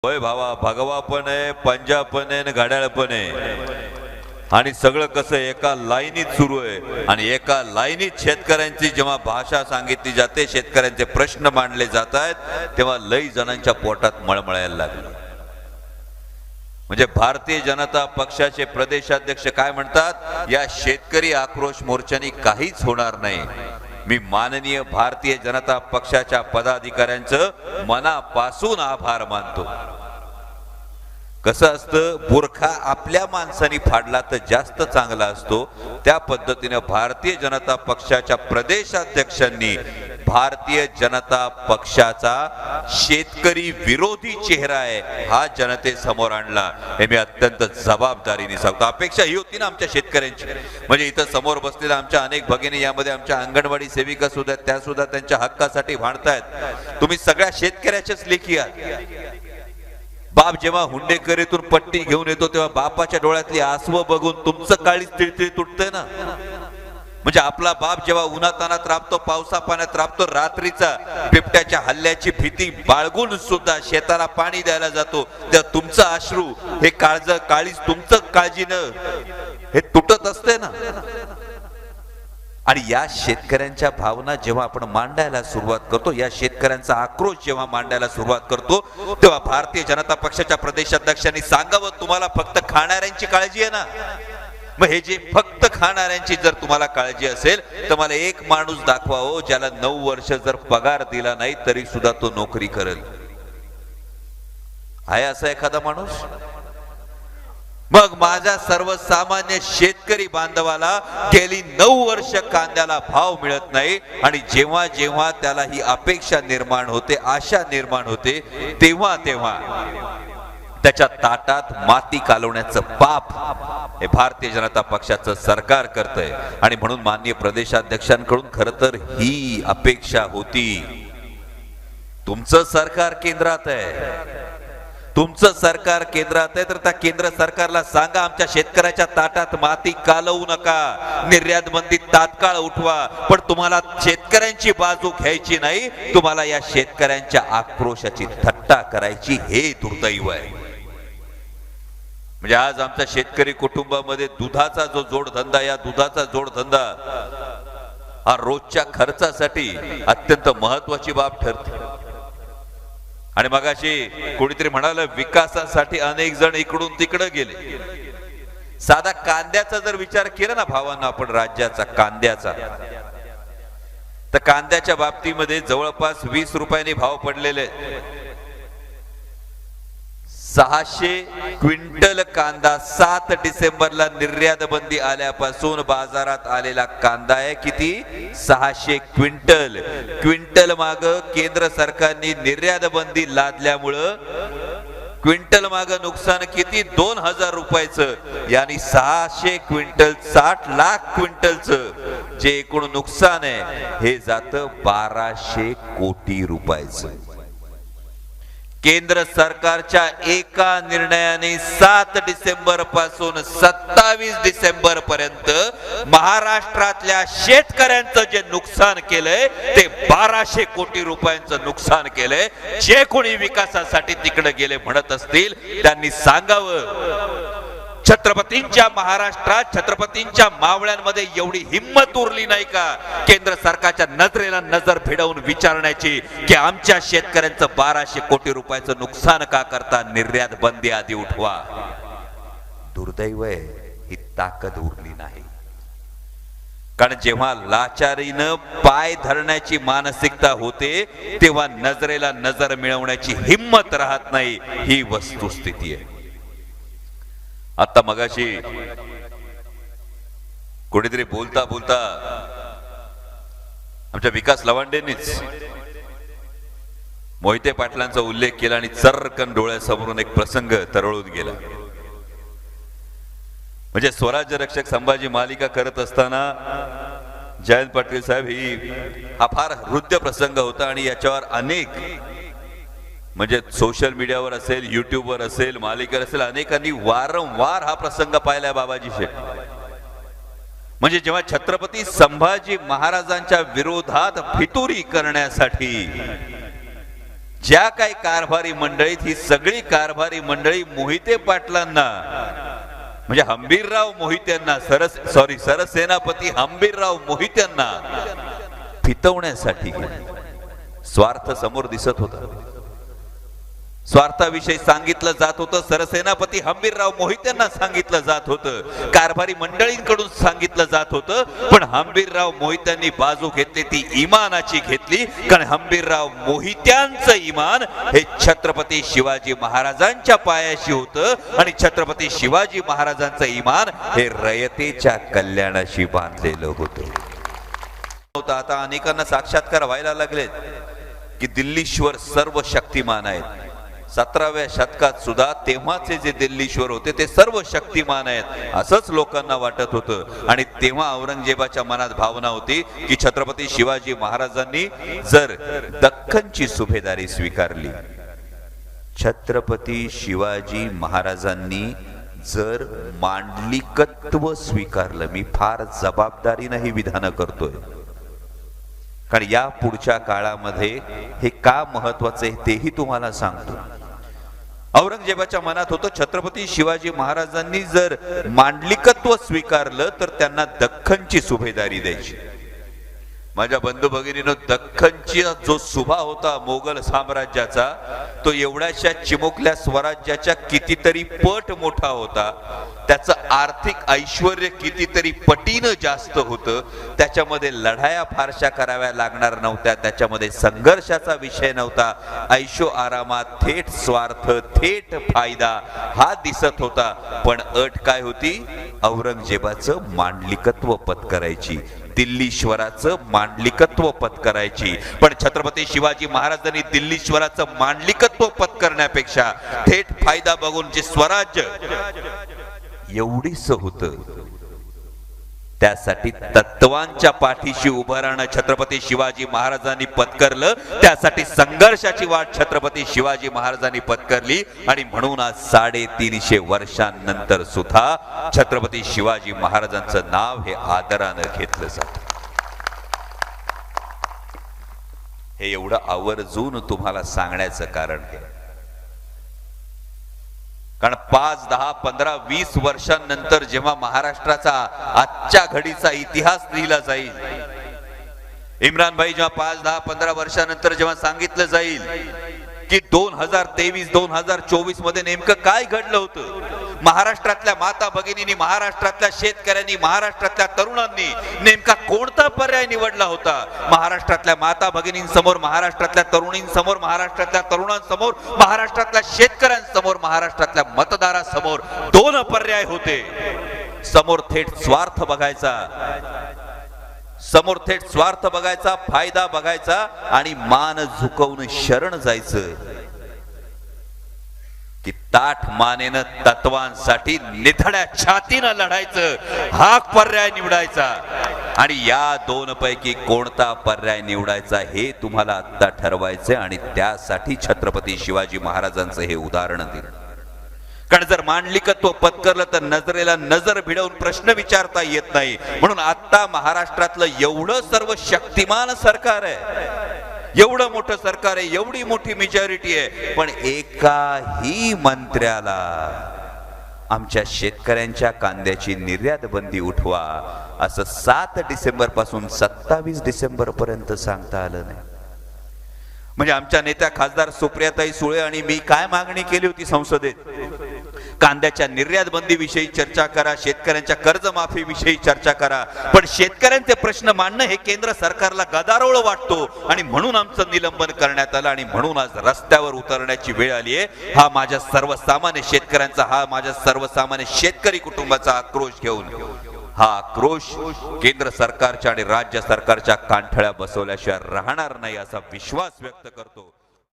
होय भावा, भगवा पण आहे, पंजा पण आहे, घड्याळ पण आहे आणि सगळं कसं एका लाईनीत सुरू आहे आणि एका लाईनीत शेतकऱ्यांची जेव्हा भाषा सांगितली जाते, शेतकऱ्यांचे प्रश्न मांडले जातात, तेव्हा लई जणांच्या पोटात मळमळायला लागलं. म्हणजे भारतीय जनता पक्षाचे प्रदेशाध्यक्ष काय म्हणतात, या शेतकरी आक्रोश मोर्चानी काहीच होणार नाही. मी माननीय भारतीय जनता पक्षाच्या पदाधिकाऱ्यांचं मनापासून आभार मानतो. कसं असतं, बुरखा आपल्या माणसानी फाडला तर जास्त चांगला असतो. त्या पद्धतीने भारतीय जनता पक्षाच्या प्रदेशाध्यक्षांनी भारतीय जनता पक्षाचा शेतकरी विरोधी चेहरा आहे हा जनतेसमोर आणला. हे मी अत्यंत जबाबदारीने सांगतो. अपेक्षा ही होती ना आमच्या शेतकऱ्यांची. म्हणजे इथं समोर बसलेल्या आमच्या अनेक भगिनी, यामध्ये आमच्या अंगणवाडी सेविका सुद्धा, त्या सुद्धा त्यांच्या हक्कासाठी भांडतायत. तुम्ही सगळ्या शेतकऱ्याच्याच लेखी आहात. बाप जेव्हा हुंडेकरीतून पट्टी घेऊन येतो तेव्हा बापाच्या डोळ्यातली आसवं बघून तुमचं काळीच तिळतिळ तुटतंय ना. म्हणजे आपला बाप जेव्हा उन्हातानात राबतो, पावसा पाण्यात राबतो, रात्रीचा बिबट्याच्या हल्ल्याची भीती बाळगून सुद्धा शेताला पाणी द्यायला जातो, तेव्हा तुमचं अश्रू हे काळीच तुमचं काळजीनं हे तुटत असते ना. आणि या शेतकऱ्यांच्या भावना जेव्हा आपण मांडायला सुरुवात करतो, या शेतकऱ्यांचा आक्रोश जेव्हा मांडायला सुरुवात करतो, तेव्हा भारतीय जनता पक्षाच्या प्रदेशाध्यक्षांनी सांगावं, तुम्हाला फक्त खाणाऱ्यांची काळजी आहे ना. मग हे जे फक्त खाणाऱ्यांची जर तुम्हाला काळजी असेल तर मला एक माणूस दाखवा हो, ज्याला 9 वर्ष जर पगार दिला नाही तरी सुद्धा तो नोकरी करेल. आहे असा एखादा माणूस? मग माझ्या सर्वसामान्य शेतकरी बांधवाला गेली 9 वर्ष कांद्याला भाव मिळत नाही आणि जेव्हा जेव्हा त्याला ही अपेक्षा निर्माण होते, आशा निर्माण होते, तेव्हा तेव्हा त्याच्या ताटात माती कालवण्याचं पाप हे भारतीय जनता पक्षाचं सरकार करतंय. आणि म्हणून माननीय प्रदेशाध्यक्षांकडून खरं तर ही अपेक्षा होती. तुमचं सरकार केंद्रात आहे, तुमचं सरकार केंद्रात आहे, तर त्या केंद्र सरकारला सांगा आमच्या शेतकऱ्याच्या ताटात माती कालवू नका, निर्यात बंदी तात्काळ उठवा. पण तुम्हाला शेतकऱ्यांची बाजू घ्यायची नाही, तुम्हाला या शेतकऱ्यांच्या आक्रोशाची थट्टा करायची, हे दुर्दैव आहे. म्हणजे आज आमच्या शेतकरी कुटुंबामध्ये दुधाचा जो जोडधंदा, या दुधाचा जोडधंदा हा रोजच्या खर्चासाठी अत्यंत महत्वाची बाब ठरते. आणि मगाशी कोणीतरी म्हणालं, विकासासाठी अनेक जण इकडून तिकडे गेले. साधा कांद्याचा जर विचार केला ना भावांना आपण, राज्याचा कांद्याचा, तर कांद्याच्या बाबतीमध्ये जवळपास 20 रुपयांनी भाव पडलेले. 600 क्विंटल कांदा 7 डिसेंबरला निर्यात बंदी आल्यापासून बाजारात आलेला कांदा आहे किती? 600 क्विंटल. क्विंटल माग केंद्र सरकारने निर्यात बंदी लादल्यामुळं क्विंटल माग नुकसान किती? 2000 रुपयाचं. यानी 600 क्विंटल 60 लाख क्विंटलचं जे एकूण नुकसान आहे हे जातं 1200 कोटी रुपयाचं. केंद्र सरकारच्या एका निर्णयाने 7 डिसेंबर पासून 27 डिसेंबर पर्यंत महाराष्ट्रातल्या शेतकऱ्यांचं जे नुकसान केलंय ते 1200 कोटी रुपयांचं नुकसान केलंय. जे कोणी विकासासाठी तिकडे गेले म्हणत असतील त्यांनी सांगावं, छत्रपतींच्या महाराष्ट्रात, छत्रपतींच्या मावळ्यांमध्ये एवढी हिम्मत उरली नाही का केंद्र सरकारच्या नजरेला नजर भिडवून विचारण्याची की आमच्या शेतकऱ्यांचं 1200 कोटी रुपयाचं नुकसान का करता? निर्यात बंदी आधी उठवा. दुर्दैव आहे, ही ताकद उरली नाही. कारण जेव्हा लाचारीनं पाय धरण्याची मानसिकता होते तेव्हा नजरेला नजर मिळवण्याची हिम्मत राहत नाही, ही वस्तुस्थिती आहे. आता मगाशी कोणीतरी बोलता बोलता आमच्या विकास लवांडेंनीच मोहिते पाटलांचा उल्लेख केला आणि चर्रकन डोळ्यासमोरून एक प्रसंग तरळून गेला. म्हणजे स्वराज्य रक्षक संभाजी मालिका करत असताना जयंत पाटील साहेब हा फार हृदय प्रसंग होता आणि याच्यावर अनेक, म्हणजे सोशल मीडियावर असेल, युट्यूबवर असेल, मालिकेवर असेल, अनेकांनी वारंवार हा प्रसंग पाहिलाय बाबाजी शेठ. म्हणजे जेव्हा छत्रपती संभाजी महाराजांच्या विरोधात फितुरी करण्यासाठी ज्या काही कारभारी मंडळीत ही सगळी कारभारी मंडळी मोहिते पाटलांना म्हणजे हंबीरराव मोहित्यांना सरसेनापती हंबीरराव मोहित्यांना फितवण्यासाठी स्वार्थ समोर दिसत होता. स्वार्थाविषयी सांगितलं जात होतं. सरसेनापती हंबीरराव मोहित्यांना सांगितलं जात होतं. कारभारी मंडळींकडून सांगितलं जात होतं. पण हंबीरराव मोहित्यांनी बाजू घेतली ती इमानाची घेतली. कारण हंबीरराव मोहित्यांचं इमान हे छत्रपती शिवाजी महाराजांच्या पायाशी होतं आणि छत्रपती शिवाजी महाराजांचं इमान हे रयतेच्या कल्याणाशी बांधलेलं होतं. आता अनेकांना साक्षात्कार व्हायला लागलेत की दिल्लीश्वर सर्व शक्तिमान आहेत. 17व्या शतकात सुद्धा तेव्हाचे जे दिल्लीश्वर होते ते सर्व शक्तिमान आहेत असंच लोकांना वाटत होतं. आणि तेव्हा औरंगजेबाच्या मनात भावना होती की छत्रपती शिवाजी महाराजांनी जर दख्खनची सुभेदारी स्वीकारली, छत्रपती शिवाजी महाराजांनी जर मांडलिकत्व स्वीकारलं, मी फार जबाबदारीने ही विधानं करतोय कारण या पुढच्या काळामध्ये हे का महत्वाचं आहे तेही तुम्हाला सांगतो. औरंगजेबाच्या मनात होतं छत्रपती शिवाजी महाराजांनी जर मांडलिकत्व स्वीकारलं तर त्यांना दख्खनची सुभेदारी द्यायची. माझ्या बंधू भगिनीनो, दख्खनचा जो सुभा होता मोगल साम्राज्याचा तो एवढ्याशा चिमुकल्या स्वराज्याच्या कितीतरी पट मोठा होता. त्याचं आर्थिक ऐश्वर्य कितीतरी पटीनं जास्त होतं. त्याच्यामध्ये लढाया फारशा कराव्या लागणार नव्हत्या. त्याच्यामध्ये संघर्षाचा विषय नव्हता. ऐशो आरामात थेट स्वार्थ, थेट फायदा हा दिसत होता. पण अट काय होती? औरंगजेबाचं मांडलिकत्व पत्करायची, दिल्लीश्वराचं मांडलिकत्व पत्करायची. पण छत्रपती शिवाजी महाराजांनी दिल्लीश्वराचं मांडलिकत्व पत्करण्यापेक्षा थेट फायदा बघून जे स्वराज्य एवढीच होतं, त्यासाठी तत्वांच्या पाठीशी उभं राहणं छत्रपती शिवाजी महाराजांनी पत्करलं. त्यासाठी संघर्षाची वाट छत्रपती शिवाजी महाराजांनी पत्करली. आणि म्हणून आज 350 वर्षांनंतर सुद्धा छत्रपती शिवाजी महाराजांचं नाव हे आदरानं घेतलं जातं. हे एवढं आवर्जून तुम्हाला सांगण्याचं कारण आहे कारण 5, 10, 15, 20 वर्षांनंतर जेव्हा महाराष्ट्राचा आजच्या घडीचा इतिहास लिहिला जाईल, इम्रान भाई जेव्हा 5, 10, 15 वर्षांनंतर जेव्हा सांगितलं जाईल की 2023, 2024 मध्ये नेमकं काय घडलं होतं, महाराष्ट्रातल्या माता भगिनींनी, महाराष्ट्रातल्या शेतकऱ्यांनी, महाराष्ट्रातल्या तरुणांनी नेमका कोणता पर्याय निवडला होता. महाराष्ट्रातल्या माता भगिनींसमोर, महाराष्ट्रातल्या तरुणींसमोर, महाराष्ट्रातल्या तरुणांसमोर, महाराष्ट्रातल्या शेतकऱ्यांसमोर, महाराष्ट्रातल्या मतदारांसमोर 2 पर्याय होते. समोर थेट स्वार्थ बघायचा, समोर थेट स्वार्थ बघायचा, फायदा बघायचा आणि मान झुकवून शरण जायचं की ताठ मानेनं तत्वांसाठी निधड्या छातीनं लढायचं, हा पर्याय निवडायचा. आणि या 2 पैकी कोणता पर्याय निवडायचा हे तुम्हाला आता ठरवायचंय. आणि त्यासाठी छत्रपती शिवाजी महाराजांचं हे उदाहरण दिलं. कारण जर मांडलिकत्व पत्करलं तर नजरेला नजर भिडवून प्रश्न विचारता येत नाही. म्हणून आता महाराष्ट्रातलं एवढं सर्व शक्तिमान सरकार आहे, एवढं मोठं सरकार आहे, एवढी मोठी मेजॉरिटी आहे, पण एकाही मंत्र्याला आमच्या शेतकऱ्यांच्या कांद्याची निर्यात बंदी उठवा असं 7 डिसेंबर पासून 27 डिसेंबर पर्यंत सांगता आलं नाही. म्हणजे आमच्या नेत्या खासदार सुप्रियाताई सुळे आणि मी काय मागणी केली होती संसदेत? कांद्याच्या निर्यात बंदी विषयी चर्चा करा, शेतकऱ्यांच्या कर्जमाफी विषयी चर्चा करा. पण शेतकऱ्यांचे प्रश्न मांडणं हे केंद्र सरकारला गदारोळ वाटतो आणि म्हणून आमचं निलंबन करण्यात आलं. आणि म्हणून आज रस्त्यावर उतरण्याची वेळ आली आहे. हा माझ्या सर्वसामान्य शेतकऱ्यांचा, हा माझ्या सर्वसामान्य शेतकरी कुटुंबाचा आक्रोश घेऊन, हा आक्रोश केंद्र सरकारच्या आणि राज्य सरकारच्या कानठळ्या बसवल्याशिवाय राहणार नाही असा विश्वास व्यक्त करतो.